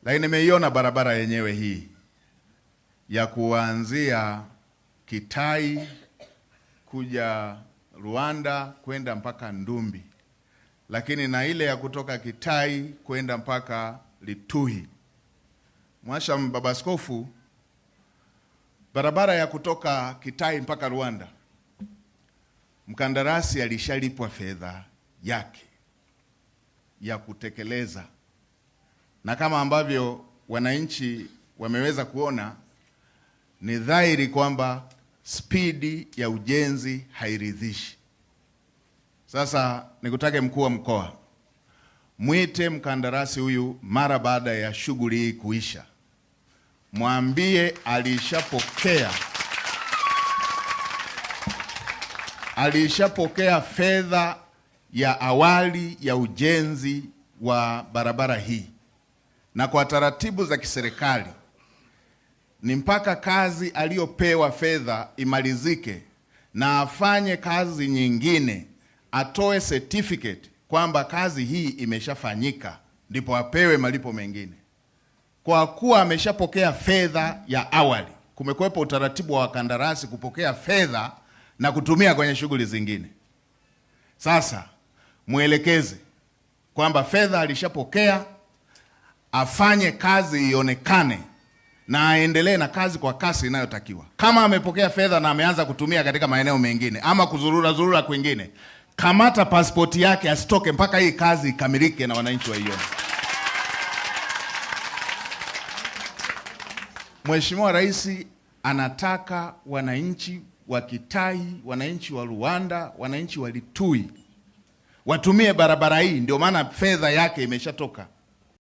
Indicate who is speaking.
Speaker 1: Lakini nimeiona barabara yenyewe hii ya kuanzia Kitai kuja Rwanda kwenda mpaka Ndumbi, lakini na ile ya kutoka Kitai kwenda mpaka Lituhi. Mhashamu Baba Askofu, barabara ya kutoka Kitai mpaka Rwanda, mkandarasi alishalipwa fedha yake ya kutekeleza, na kama ambavyo wananchi wameweza kuona, ni dhahiri kwamba spidi ya ujenzi hairidhishi. Sasa nikutake mkuu wa mkoa, mwite mkandarasi huyu mara baada ya shughuli hii kuisha, mwambie alishapokea fedha ya awali ya ujenzi wa barabara hii, na kwa taratibu za kiserikali ni mpaka kazi aliyopewa fedha imalizike na afanye kazi nyingine, atoe certificate kwamba kazi hii imeshafanyika, ndipo apewe malipo mengine. Kwa kuwa ameshapokea fedha ya awali, kumekuwepo utaratibu wa wakandarasi kupokea fedha na kutumia kwenye shughuli zingine. Sasa muelekeze kwamba fedha alishapokea, afanye kazi ionekane na aendelee na kazi kwa kasi inayotakiwa. Kama amepokea fedha na ameanza kutumia katika maeneo mengine ama kuzurura kwingine, kamata pasipoti yake, asitoke mpaka hii kazi ikamilike na wananchi waione. Mheshimiwa Rais anataka wananchi wa Kitai, wananchi wa Rwanda, wananchi wa Lituhi watumie barabara hii, ndio maana fedha yake imeshatoka.